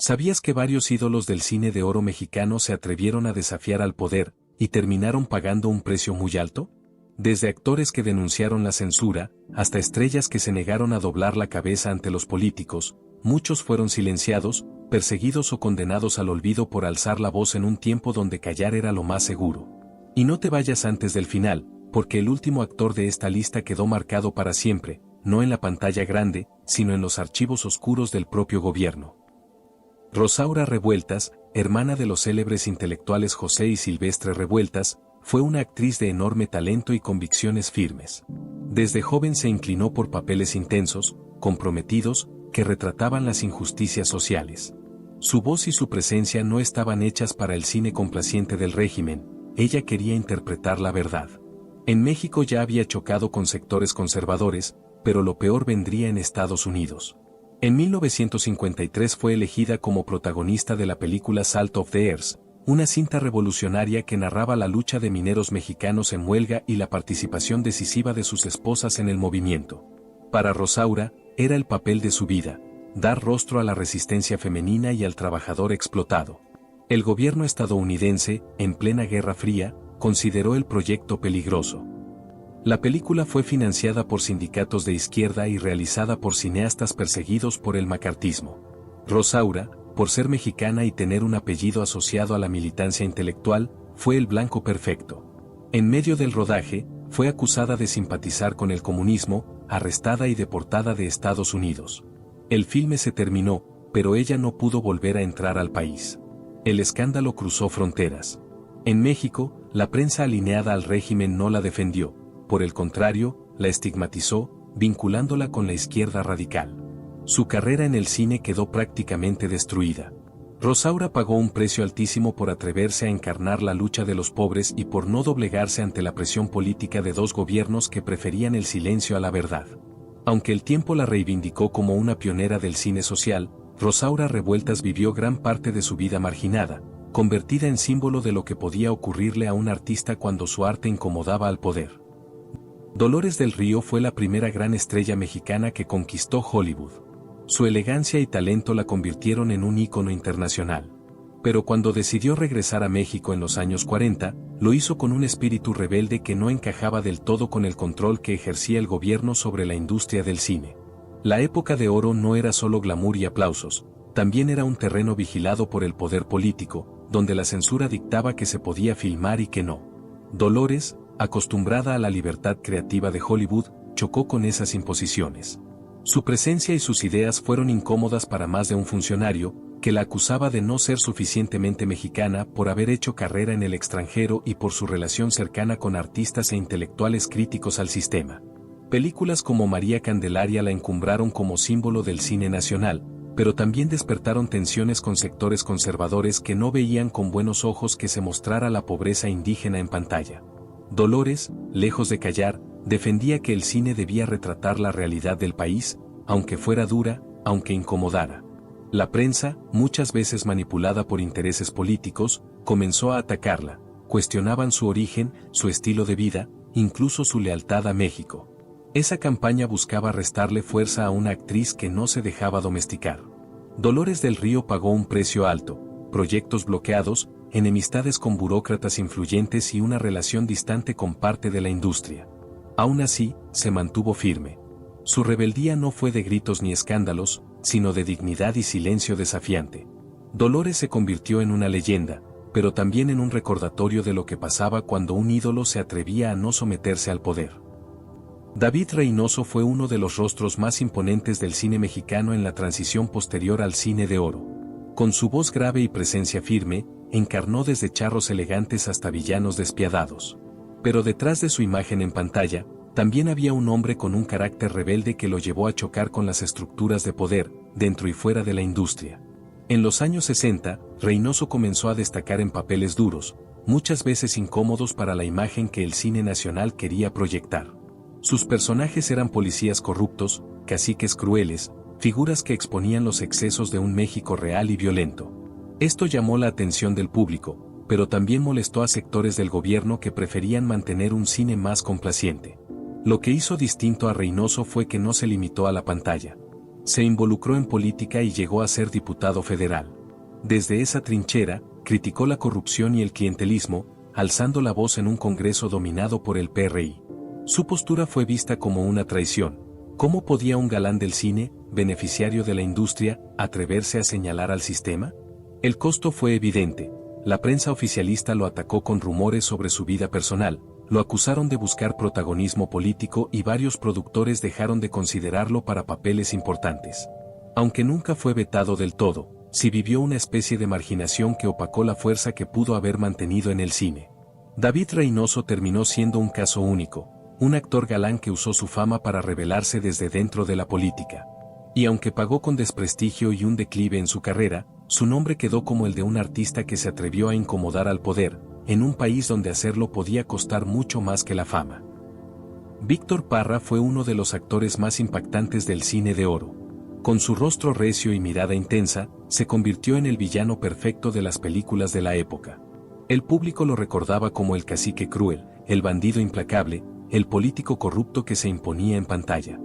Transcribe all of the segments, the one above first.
¿Sabías que varios ídolos del cine de oro mexicano se atrevieron a desafiar al poder y terminaron pagando un precio muy alto? Desde actores que denunciaron la censura, hasta estrellas que se negaron a doblar la cabeza ante los políticos, muchos fueron silenciados, perseguidos o condenados al olvido por alzar la voz en un tiempo donde callar era lo más seguro. Y no te vayas antes del final, porque el último actor de esta lista quedó marcado para siempre, no en la pantalla grande, sino en los archivos oscuros del propio gobierno. Rosaura Revueltas, hermana de los célebres intelectuales José y Silvestre Revueltas, fue una actriz de enorme talento y convicciones firmes. Desde joven se inclinó por papeles intensos, comprometidos, que retrataban las injusticias sociales. Su voz y su presencia no estaban hechas para el cine complaciente del régimen, ella quería interpretar la verdad. En México ya había chocado con sectores conservadores, pero lo peor vendría en Estados Unidos. En 1953 fue elegida como protagonista de la película Salt of the Earth, una cinta revolucionaria que narraba la lucha de mineros mexicanos en huelga y la participación decisiva de sus esposas en el movimiento. Para Rosaura, era el papel de su vida, dar rostro a la resistencia femenina y al trabajador explotado. El gobierno estadounidense, en plena Guerra Fría, consideró el proyecto peligroso. La película fue financiada por sindicatos de izquierda y realizada por cineastas perseguidos por el macartismo. Rosaura, por ser mexicana y tener un apellido asociado a la militancia intelectual, fue el blanco perfecto. En medio del rodaje, fue acusada de simpatizar con el comunismo, arrestada y deportada de Estados Unidos. El filme se terminó, pero ella no pudo volver a entrar al país. El escándalo cruzó fronteras. En México, la prensa alineada al régimen no la defendió, por el contrario, la estigmatizó, vinculándola con la izquierda radical. Su carrera en el cine quedó prácticamente destruida. Rosaura pagó un precio altísimo por atreverse a encarnar la lucha de los pobres y por no doblegarse ante la presión política de dos gobiernos que preferían el silencio a la verdad. Aunque el tiempo la reivindicó como una pionera del cine social, Rosaura Revueltas vivió gran parte de su vida marginada, convertida en símbolo de lo que podía ocurrirle a un artista cuando su arte incomodaba al poder. Dolores del Río fue la primera gran estrella mexicana que conquistó Hollywood. Su elegancia y talento la convirtieron en un ícono internacional. Pero cuando decidió regresar a México en los años 40, lo hizo con un espíritu rebelde que no encajaba del todo con el control que ejercía el gobierno sobre la industria del cine. La época de oro no era solo glamour y aplausos, también era un terreno vigilado por el poder político, donde la censura dictaba que se podía filmar y que no. Dolores, acostumbrada a la libertad creativa de Hollywood, chocó con esas imposiciones. Su presencia y sus ideas fueron incómodas para más de un funcionario, que la acusaba de no ser suficientemente mexicana por haber hecho carrera en el extranjero y por su relación cercana con artistas e intelectuales críticos al sistema. Películas como María Candelaria la encumbraron como símbolo del cine nacional, pero también despertaron tensiones con sectores conservadores que no veían con buenos ojos que se mostrara la pobreza indígena en pantalla. Dolores, lejos de callar, defendía que el cine debía retratar la realidad del país, aunque fuera dura, aunque incomodara. La prensa, muchas veces manipulada por intereses políticos, comenzó a atacarla, cuestionaban su origen, su estilo de vida, incluso su lealtad a México. Esa campaña buscaba restarle fuerza a una actriz que no se dejaba domesticar. Dolores del Río pagó un precio alto, proyectos bloqueados, enemistades con burócratas influyentes y una relación distante con parte de la industria. Aún así, se mantuvo firme. Su rebeldía no fue de gritos ni escándalos, sino de dignidad y silencio desafiante. Dolores se convirtió en una leyenda, pero también en un recordatorio de lo que pasaba cuando un ídolo se atrevía a no someterse al poder. David Reynoso fue uno de los rostros más imponentes del cine mexicano en la transición posterior al cine de oro. Con su voz grave y presencia firme, encarnó desde charros elegantes hasta villanos despiadados. Pero detrás de su imagen en pantalla, también había un hombre con un carácter rebelde que lo llevó a chocar con las estructuras de poder, dentro y fuera de la industria. En los años 60, Reynoso comenzó a destacar en papeles duros, muchas veces incómodos para la imagen que el cine nacional quería proyectar. Sus personajes eran policías corruptos, caciques crueles, figuras que exponían los excesos de un México real y violento. Esto llamó la atención del público, pero también molestó a sectores del gobierno que preferían mantener un cine más complaciente. Lo que hizo distinto a Reynoso fue que no se limitó a la pantalla. Se involucró en política y llegó a ser diputado federal. Desde esa trinchera, criticó la corrupción y el clientelismo, alzando la voz en un Congreso dominado por el PRI. Su postura fue vista como una traición. ¿Cómo podía un galán del cine, beneficiario de la industria, atreverse a señalar al sistema? El costo fue evidente. La prensa oficialista lo atacó con rumores sobre su vida personal, lo acusaron de buscar protagonismo político y varios productores dejaron de considerarlo para papeles importantes. Aunque nunca fue vetado del todo, sí vivió una especie de marginación que opacó la fuerza que pudo haber mantenido en el cine. David Reynoso terminó siendo un caso único, un actor galán que usó su fama para rebelarse desde dentro de la política. Y aunque pagó con desprestigio y un declive en su carrera, su nombre quedó como el de un artista que se atrevió a incomodar al poder, en un país donde hacerlo podía costar mucho más que la fama. Víctor Parra fue uno de los actores más impactantes del cine de oro. Con su rostro recio y mirada intensa, se convirtió en el villano perfecto de las películas de la época. El público lo recordaba como el cacique cruel, el bandido implacable, el político corrupto que se imponía en pantalla.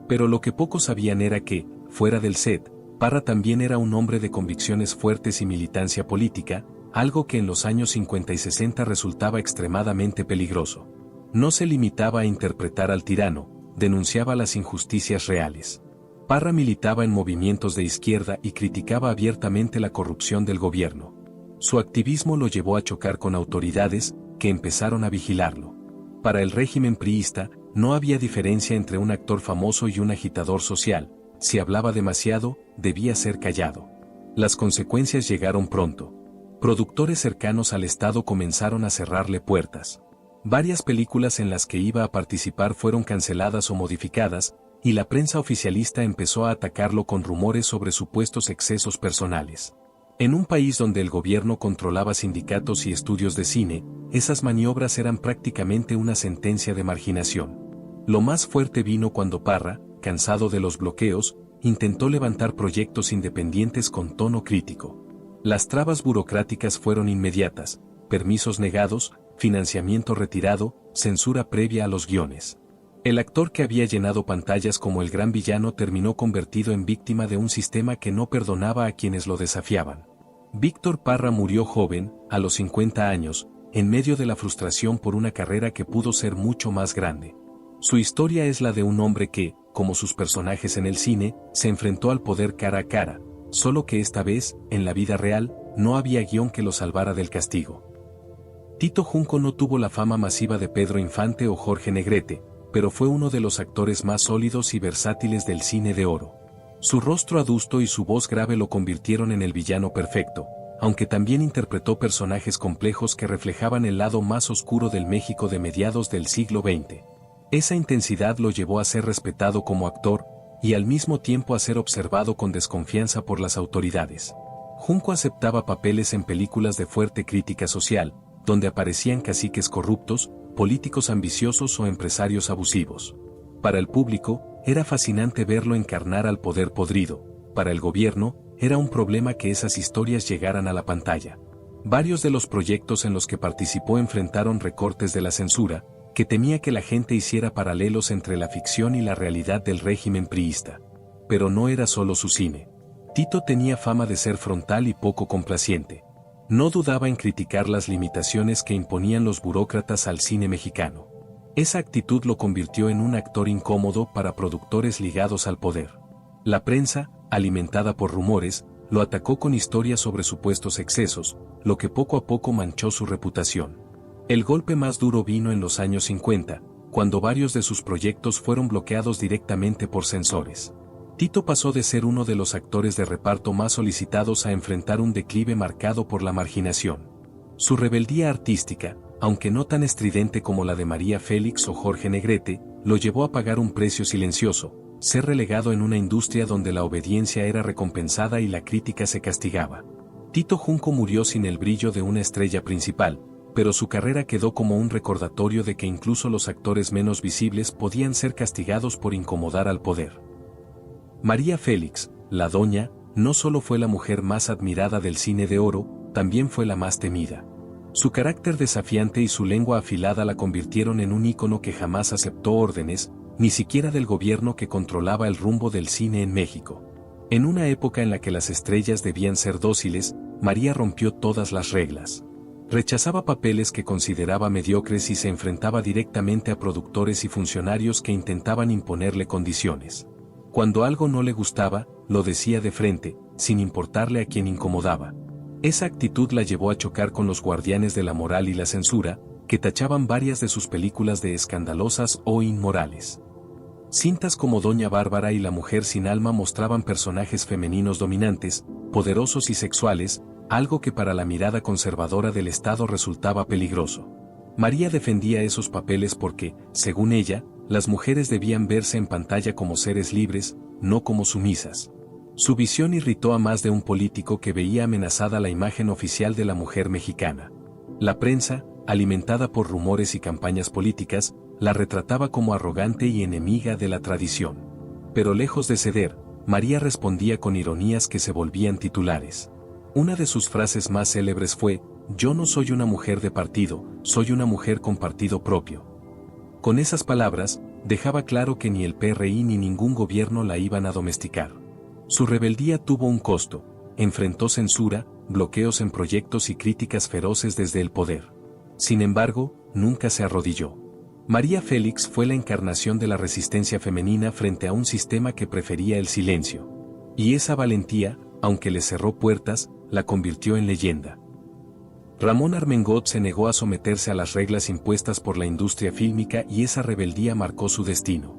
Pero lo que pocos sabían era que, fuera del set, Parra también era un hombre de convicciones fuertes y militancia política, algo que en los años 50 y 60 resultaba extremadamente peligroso. No se limitaba a interpretar al tirano, denunciaba las injusticias reales. Parra militaba en movimientos de izquierda y criticaba abiertamente la corrupción del gobierno. Su activismo lo llevó a chocar con autoridades, que empezaron a vigilarlo. Para el régimen priista, no había diferencia entre un actor famoso y un agitador social. Si hablaba demasiado, debía ser callado. Las consecuencias llegaron pronto. Productores cercanos al Estado comenzaron a cerrarle puertas. Varias películas en las que iba a participar fueron canceladas o modificadas, y la prensa oficialista empezó a atacarlo con rumores sobre supuestos excesos personales. En un país donde el gobierno controlaba sindicatos y estudios de cine, esas maniobras eran prácticamente una sentencia de marginación. Lo más fuerte vino cuando Parra, cansado de los bloqueos, intentó levantar proyectos independientes con tono crítico. Las trabas burocráticas fueron inmediatas, permisos negados, financiamiento retirado, censura previa a los guiones. El actor que había llenado pantallas como el gran villano terminó convertido en víctima de un sistema que no perdonaba a quienes lo desafiaban. Víctor Parra murió joven, a los 50 años, en medio de la frustración por una carrera que pudo ser mucho más grande. Su historia es la de un hombre que, como sus personajes en el cine, se enfrentó al poder cara a cara, solo que esta vez, en la vida real, no había guión que lo salvara del castigo. Tito Junco no tuvo la fama masiva de Pedro Infante o Jorge Negrete, pero fue uno de los actores más sólidos y versátiles del cine de oro. Su rostro adusto y su voz grave lo convirtieron en el villano perfecto, aunque también interpretó personajes complejos que reflejaban el lado más oscuro del México de mediados del siglo XX. Esa intensidad lo llevó a ser respetado como actor, y al mismo tiempo a ser observado con desconfianza por las autoridades. Junco aceptaba papeles en películas de fuerte crítica social, donde aparecían caciques corruptos, políticos ambiciosos o empresarios abusivos. Para el público, era fascinante verlo encarnar al poder podrido. Para el gobierno, era un problema que esas historias llegaran a la pantalla. Varios de los proyectos en los que participó enfrentaron recortes de la censura, que temía que la gente hiciera paralelos entre la ficción y la realidad del régimen priista. Pero no era solo su cine. Tito tenía fama de ser frontal y poco complaciente. No dudaba en criticar las limitaciones que imponían los burócratas al cine mexicano. Esa actitud lo convirtió en un actor incómodo para productores ligados al poder. La prensa, alimentada por rumores, lo atacó con historias sobre supuestos excesos, lo que poco a poco manchó su reputación. El golpe más duro vino en los años 50, cuando varios de sus proyectos fueron bloqueados directamente por censores. Tito pasó de ser uno de los actores de reparto más solicitados a enfrentar un declive marcado por la marginación. Su rebeldía artística, aunque no tan estridente como la de María Félix o Jorge Negrete, lo llevó a pagar un precio silencioso, ser relegado en una industria donde la obediencia era recompensada y la crítica se castigaba. Tito Junco murió sin el brillo de una estrella principal, pero su carrera quedó como un recordatorio de que incluso los actores menos visibles podían ser castigados por incomodar al poder. María Félix, la Doña, no solo fue la mujer más admirada del cine de oro, también fue la más temida. Su carácter desafiante y su lengua afilada la convirtieron en un ícono que jamás aceptó órdenes, ni siquiera del gobierno que controlaba el rumbo del cine en México. En una época en la que las estrellas debían ser dóciles, María rompió todas las reglas. Rechazaba papeles que consideraba mediocres y se enfrentaba directamente a productores y funcionarios que intentaban imponerle condiciones. Cuando algo no le gustaba, lo decía de frente, sin importarle a quien incomodaba. Esa actitud la llevó a chocar con los guardianes de la moral y la censura, que tachaban varias de sus películas de escandalosas o inmorales. Cintas como Doña Bárbara y La mujer sin alma mostraban personajes femeninos dominantes, poderosos y sexuales, algo que para la mirada conservadora del Estado resultaba peligroso. María defendía esos papeles porque, según ella, las mujeres debían verse en pantalla como seres libres, no como sumisas. Su visión irritó a más de un político que veía amenazada la imagen oficial de la mujer mexicana. La prensa, alimentada por rumores y campañas políticas, la retrataba como arrogante y enemiga de la tradición. Pero lejos de ceder, María respondía con ironías que se volvían titulares. Una de sus frases más célebres fue: "Yo no soy una mujer de partido, soy una mujer con partido propio". Con esas palabras, dejaba claro que ni el PRI ni ningún gobierno la iban a domesticar. Su rebeldía tuvo un costo: enfrentó censura, bloqueos en proyectos y críticas feroces desde el poder. Sin embargo, nunca se arrodilló. María Félix fue la encarnación de la resistencia femenina frente a un sistema que prefería el silencio. Y esa valentía, aunque le cerró puertas, la convirtió en leyenda. Ramón Armengot se negó a someterse a las reglas impuestas por la industria fílmica y esa rebeldía marcó su destino.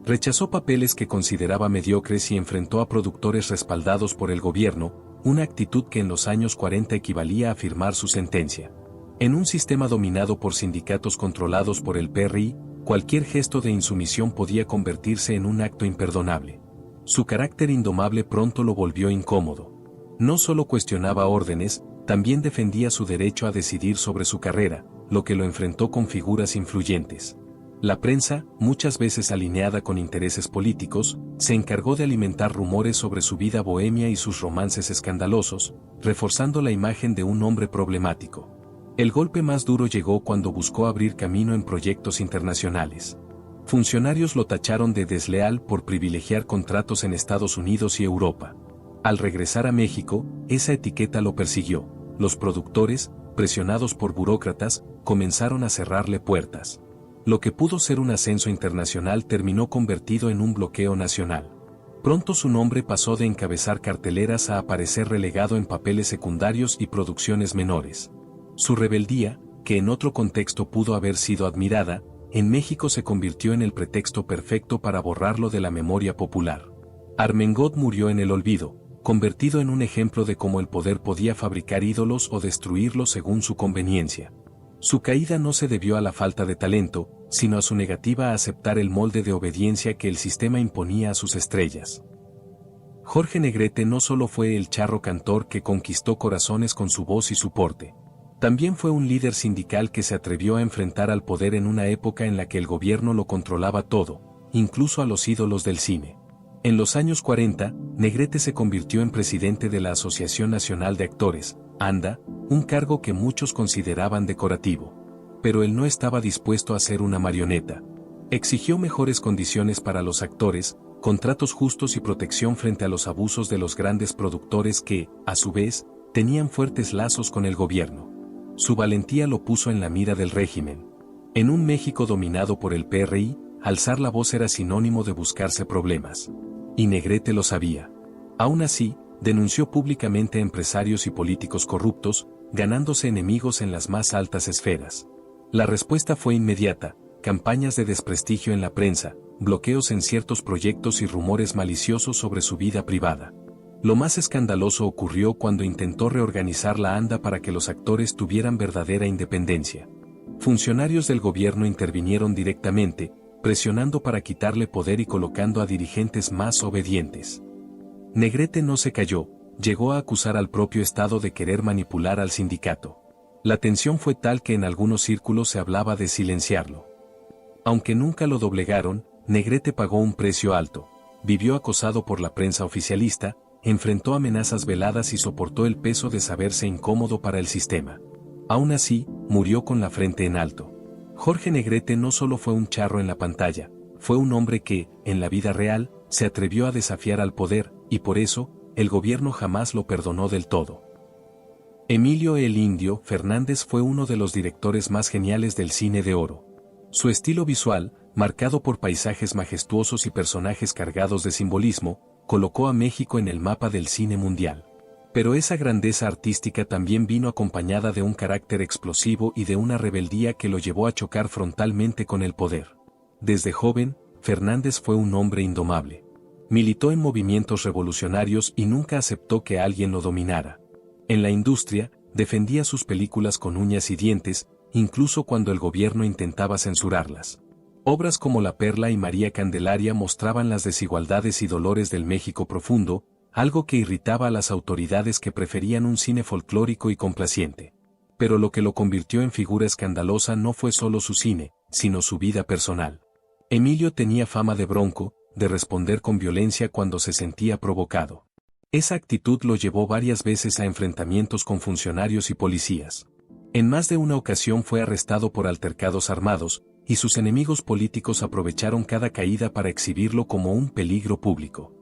Rechazó papeles que consideraba mediocres y enfrentó a productores respaldados por el gobierno, una actitud que en los años 40 equivalía a firmar su sentencia. En un sistema dominado por sindicatos controlados por el PRI, cualquier gesto de insumisión podía convertirse en un acto imperdonable. Su carácter indomable pronto lo volvió incómodo. No solo cuestionaba órdenes, también defendía su derecho a decidir sobre su carrera, lo que lo enfrentó con figuras influyentes. La prensa, muchas veces alineada con intereses políticos, se encargó de alimentar rumores sobre su vida bohemia y sus romances escandalosos, reforzando la imagen de un hombre problemático. El golpe más duro llegó cuando buscó abrir camino en proyectos internacionales. Funcionarios lo tacharon de desleal por privilegiar contratos en Estados Unidos y Europa. Al regresar a México, esa etiqueta lo persiguió. Los productores, presionados por burócratas, comenzaron a cerrarle puertas. Lo que pudo ser un ascenso internacional terminó convertido en un bloqueo nacional. Pronto su nombre pasó de encabezar carteleras a aparecer relegado en papeles secundarios y producciones menores. Su rebeldía, que en otro contexto pudo haber sido admirada, en México se convirtió en el pretexto perfecto para borrarlo de la memoria popular. Armengot murió en el olvido, convertido en un ejemplo de cómo el poder podía fabricar ídolos o destruirlos según su conveniencia. Su caída no se debió a la falta de talento, sino a su negativa a aceptar el molde de obediencia que el sistema imponía a sus estrellas. Jorge Negrete no solo fue el charro cantor que conquistó corazones con su voz y su porte. También fue un líder sindical que se atrevió a enfrentar al poder en una época en la que el gobierno lo controlaba todo, incluso a los ídolos del cine. En los años 40, Negrete se convirtió en presidente de la Asociación Nacional de Actores, ANDA, un cargo que muchos consideraban decorativo. Pero él no estaba dispuesto a ser una marioneta. Exigió mejores condiciones para los actores, contratos justos y protección frente a los abusos de los grandes productores que, a su vez, tenían fuertes lazos con el gobierno. Su valentía lo puso en la mira del régimen. En un México dominado por el PRI, alzar la voz era sinónimo de buscarse problemas. Y Negrete lo sabía. Aún así, denunció públicamente a empresarios y políticos corruptos, ganándose enemigos en las más altas esferas. La respuesta fue inmediata: campañas de desprestigio en la prensa, bloqueos en ciertos proyectos y rumores maliciosos sobre su vida privada. Lo más escandaloso ocurrió cuando intentó reorganizar la ANDA para que los actores tuvieran verdadera independencia. Funcionarios del gobierno intervinieron directamente, presionando para quitarle poder y colocando a dirigentes más obedientes. Negrete no se cayó, llegó a acusar al propio Estado de querer manipular al sindicato. La tensión fue tal que en algunos círculos se hablaba de silenciarlo. Aunque nunca lo doblegaron, Negrete pagó un precio alto. Vivió acosado por la prensa oficialista, enfrentó amenazas veladas y soportó el peso de saberse incómodo para el sistema. Aún así, murió con la frente en alto. Jorge Negrete no solo fue un charro en la pantalla, fue un hombre que, en la vida real, se atrevió a desafiar al poder, y por eso, el gobierno jamás lo perdonó del todo. Emilio "el Indio" Fernández fue uno de los directores más geniales del cine de oro. Su estilo visual, marcado por paisajes majestuosos y personajes cargados de simbolismo, colocó a México en el mapa del cine mundial. Pero esa grandeza artística también vino acompañada de un carácter explosivo y de una rebeldía que lo llevó a chocar frontalmente con el poder. Desde joven, Fernández fue un hombre indomable. Militó en movimientos revolucionarios y nunca aceptó que alguien lo dominara. En la industria, defendía sus películas con uñas y dientes, incluso cuando el gobierno intentaba censurarlas. Obras como La Perla y María Candelaria mostraban las desigualdades y dolores del México profundo, algo que irritaba a las autoridades que preferían un cine folclórico y complaciente. Pero lo que lo convirtió en figura escandalosa no fue solo su cine, sino su vida personal. Emilio tenía fama de bronco, de responder con violencia cuando se sentía provocado. Esa actitud lo llevó varias veces a enfrentamientos con funcionarios y policías. En más de una ocasión fue arrestado por altercados armados, y sus enemigos políticos aprovecharon cada caída para exhibirlo como un peligro público.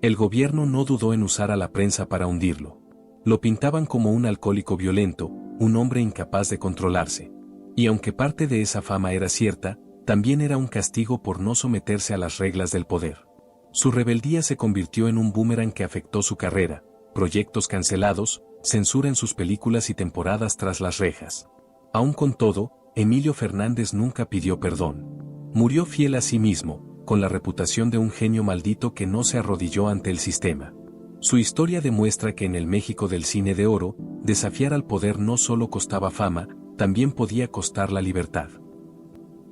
El gobierno no dudó en usar a la prensa para hundirlo. Lo pintaban como un alcohólico violento, un hombre incapaz de controlarse. Y aunque parte de esa fama era cierta, también era un castigo por no someterse a las reglas del poder. Su rebeldía se convirtió en un boomerang que afectó su carrera, proyectos cancelados, censura en sus películas y temporadas tras las rejas. Aún con todo, Emilio Fernández nunca pidió perdón. Murió fiel a sí mismo, con la reputación de un genio maldito que no se arrodilló ante el sistema. Su historia demuestra que en el México del cine de oro, desafiar al poder no solo costaba fama, también podía costar la libertad.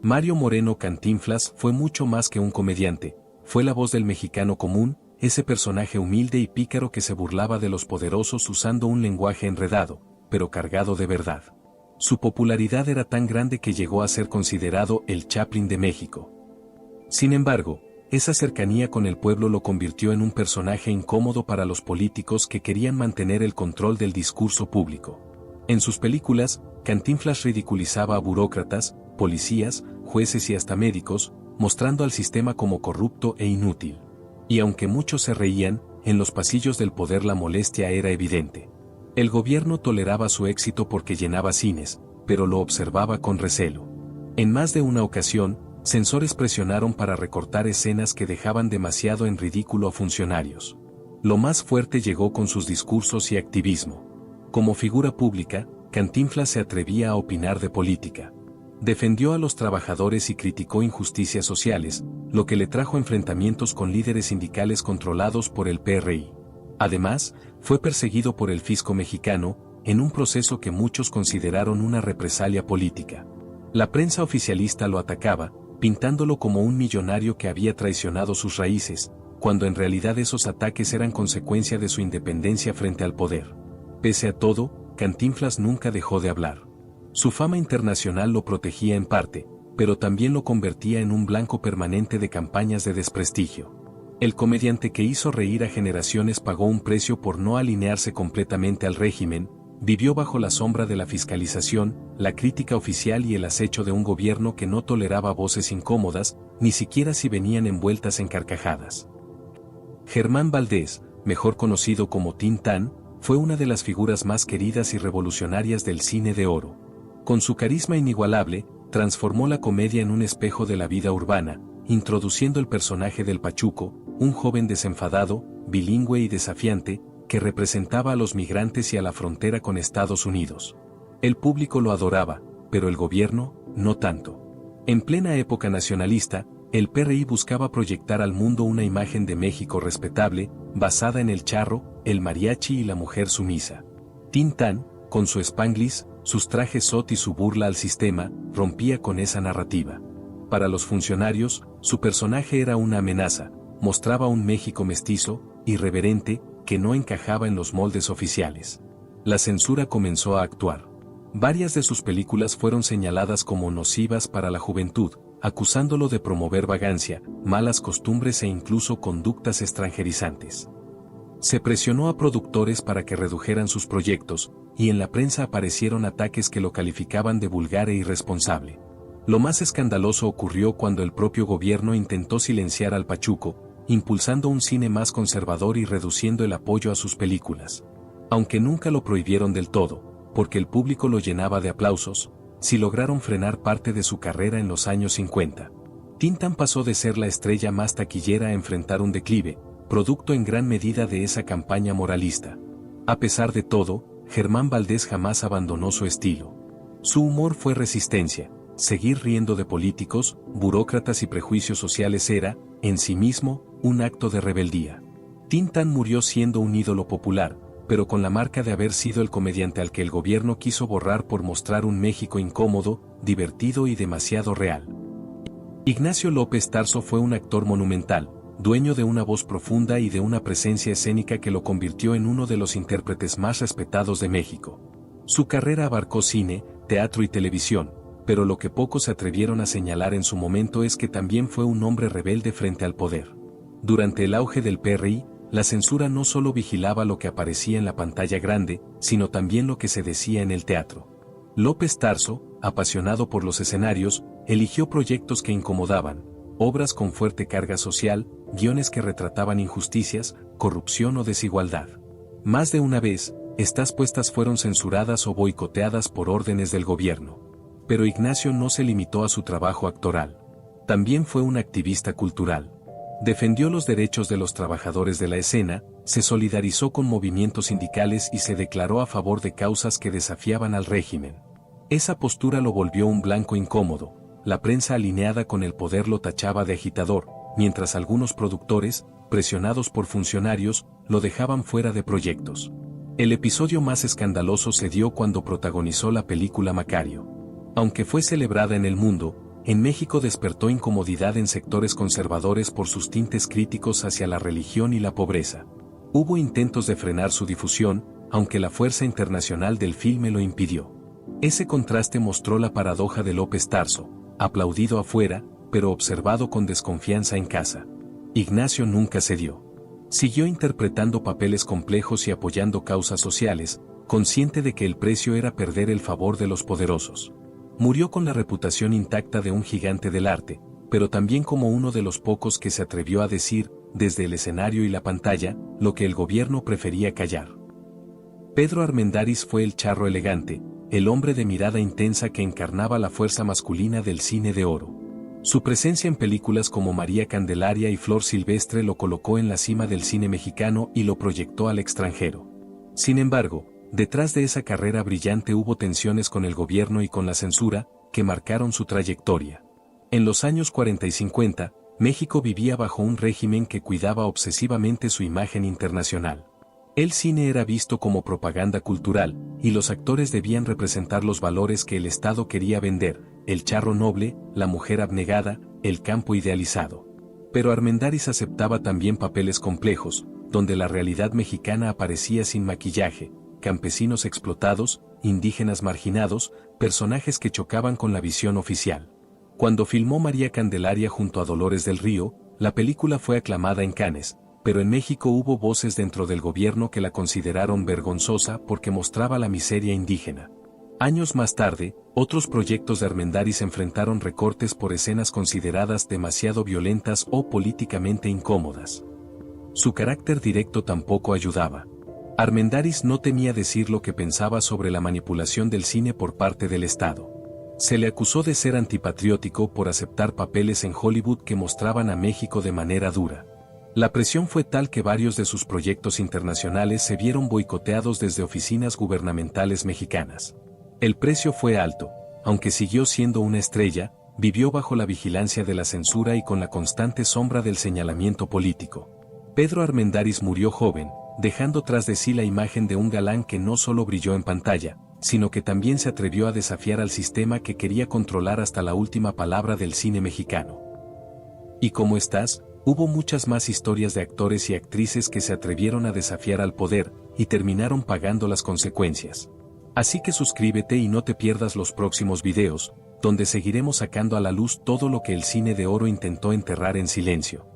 Mario Moreno Cantinflas fue mucho más que un comediante, fue la voz del mexicano común, ese personaje humilde y pícaro que se burlaba de los poderosos usando un lenguaje enredado, pero cargado de verdad. Su popularidad era tan grande que llegó a ser considerado el Chaplin de México. Sin embargo, esa cercanía con el pueblo lo convirtió en un personaje incómodo para los políticos que querían mantener el control del discurso público. En sus películas, Cantinflas ridiculizaba a burócratas, policías, jueces y hasta médicos, mostrando al sistema como corrupto e inútil. Y aunque muchos se reían, en los pasillos del poder la molestia era evidente. El gobierno toleraba su éxito porque llenaba cines, pero lo observaba con recelo. En más de una ocasión, censores presionaron para recortar escenas que dejaban demasiado en ridículo a funcionarios. Lo más fuerte llegó con sus discursos y activismo. Como figura pública, Cantinflas se atrevía a opinar de política. Defendió a los trabajadores y criticó injusticias sociales, lo que le trajo enfrentamientos con líderes sindicales controlados por el PRI. Además, fue perseguido por el fisco mexicano, en un proceso que muchos consideraron una represalia política. La prensa oficialista lo atacaba, pintándolo como un millonario que había traicionado sus raíces, cuando en realidad esos ataques eran consecuencia de su independencia frente al poder. Pese a todo, Cantinflas nunca dejó de hablar. Su fama internacional lo protegía en parte, pero también lo convertía en un blanco permanente de campañas de desprestigio. El comediante que hizo reír a generaciones pagó un precio por no alinearse completamente al régimen, vivió bajo la sombra de la fiscalización, la crítica oficial y el acecho de un gobierno que no toleraba voces incómodas, ni siquiera si venían envueltas en carcajadas. Germán Valdés, mejor conocido como Tintán, fue una de las figuras más queridas y revolucionarias del cine de oro. Con su carisma inigualable, transformó la comedia en un espejo de la vida urbana, introduciendo el personaje del Pachuco, un joven desenfadado, bilingüe y desafiante, que representaba a los migrantes y a la frontera con Estados Unidos. El público lo adoraba, pero el gobierno, no tanto. En plena época nacionalista, el PRI buscaba proyectar al mundo una imagen de México respetable, basada en el charro, el mariachi y la mujer sumisa. Tintán, con su spanglish, sus trajes sot y su burla al sistema, rompía con esa narrativa. Para los funcionarios, su personaje era una amenaza, mostraba un México mestizo, irreverente, que no encajaba en los moldes oficiales. La censura comenzó a actuar. Varias de sus películas fueron señaladas como nocivas para la juventud, acusándolo de promover vagancia, malas costumbres e incluso conductas extranjerizantes. Se presionó a productores para que redujeran sus proyectos, y en la prensa aparecieron ataques que lo calificaban de vulgar e irresponsable. Lo más escandaloso ocurrió cuando el propio gobierno intentó silenciar al Pachuco, impulsando un cine más conservador y reduciendo el apoyo a sus películas. Aunque nunca lo prohibieron del todo, porque el público lo llenaba de aplausos, sí lograron frenar parte de su carrera en los años 50. Tintán pasó de ser la estrella más taquillera a enfrentar un declive, producto en gran medida de esa campaña moralista. A pesar de todo, Germán Valdés jamás abandonó su estilo. Su humor fue resistencia. Seguir riendo de políticos, burócratas y prejuicios sociales era, en sí mismo, un acto de rebeldía. Tintán murió siendo un ídolo popular, pero con la marca de haber sido el comediante al que el gobierno quiso borrar por mostrar un México incómodo, divertido y demasiado real. Ignacio López Tarso fue un actor monumental, dueño de una voz profunda y de una presencia escénica que lo convirtió en uno de los intérpretes más respetados de México. Su carrera abarcó cine, teatro y televisión, pero lo que pocos se atrevieron a señalar en su momento es que también fue un hombre rebelde frente al poder. Durante el auge del PRI, la censura no solo vigilaba lo que aparecía en la pantalla grande, sino también lo que se decía en el teatro. López Tarso, apasionado por los escenarios, eligió proyectos que incomodaban, obras con fuerte carga social, guiones que retrataban injusticias, corrupción o desigualdad. Más de una vez, estas puestas fueron censuradas o boicoteadas por órdenes del gobierno. Pero Ignacio no se limitó a su trabajo actoral. También fue un activista cultural. Defendió los derechos de los trabajadores de la escena, se solidarizó con movimientos sindicales y se declaró a favor de causas que desafiaban al régimen. Esa postura lo volvió un blanco incómodo. La prensa alineada con el poder lo tachaba de agitador, mientras algunos productores, presionados por funcionarios, lo dejaban fuera de proyectos. El episodio más escandaloso se dio cuando protagonizó la película Macario. Aunque fue celebrada en el mundo, en México despertó incomodidad en sectores conservadores por sus tintes críticos hacia la religión y la pobreza. Hubo intentos de frenar su difusión, aunque la fuerza internacional del filme lo impidió. Ese contraste mostró la paradoja de López Tarso, aplaudido afuera, pero observado con desconfianza en casa. Ignacio nunca cedió. Siguió interpretando papeles complejos y apoyando causas sociales, consciente de que el precio era perder el favor de los poderosos. Murió con la reputación intacta de un gigante del arte, pero también como uno de los pocos que se atrevió a decir, desde el escenario y la pantalla, lo que el gobierno prefería callar. Pedro Armendáriz fue el charro elegante, el hombre de mirada intensa que encarnaba la fuerza masculina del cine de oro. Su presencia en películas como María Candelaria y Flor Silvestre lo colocó en la cima del cine mexicano y lo proyectó al extranjero. Sin embargo, detrás de esa carrera brillante hubo tensiones con el gobierno y con la censura, que marcaron su trayectoria. En los años 40 y 50, México vivía bajo un régimen que cuidaba obsesivamente su imagen internacional. El cine era visto como propaganda cultural, y los actores debían representar los valores que el Estado quería vender: el charro noble, la mujer abnegada, el campo idealizado. Pero Armendáriz aceptaba también papeles complejos, donde la realidad mexicana aparecía sin maquillaje: campesinos explotados, indígenas marginados, personajes que chocaban con la visión oficial. Cuando filmó María Candelaria junto a Dolores del Río, la película fue aclamada en Cannes, pero en México hubo voces dentro del gobierno que la consideraron vergonzosa porque mostraba la miseria indígena. Años más tarde, otros proyectos de Armendáriz enfrentaron recortes por escenas consideradas demasiado violentas o políticamente incómodas. Su carácter directo tampoco ayudaba. Armendáriz no temía decir lo que pensaba sobre la manipulación del cine por parte del Estado. Se le acusó de ser antipatriótico por aceptar papeles en Hollywood que mostraban a México de manera dura. La presión fue tal que varios de sus proyectos internacionales se vieron boicoteados desde oficinas gubernamentales mexicanas. El precio fue alto, aunque siguió siendo una estrella, vivió bajo la vigilancia de la censura y con la constante sombra del señalamiento político. Pedro Armendáriz murió joven, dejando tras de sí la imagen de un galán que no solo brilló en pantalla, sino que también se atrevió a desafiar al sistema que quería controlar hasta la última palabra del cine mexicano. ¿Y cómo estás? Hubo muchas más historias de actores y actrices que se atrevieron a desafiar al poder, y terminaron pagando las consecuencias. Así que suscríbete y no te pierdas los próximos videos, donde seguiremos sacando a la luz todo lo que el cine de oro intentó enterrar en silencio.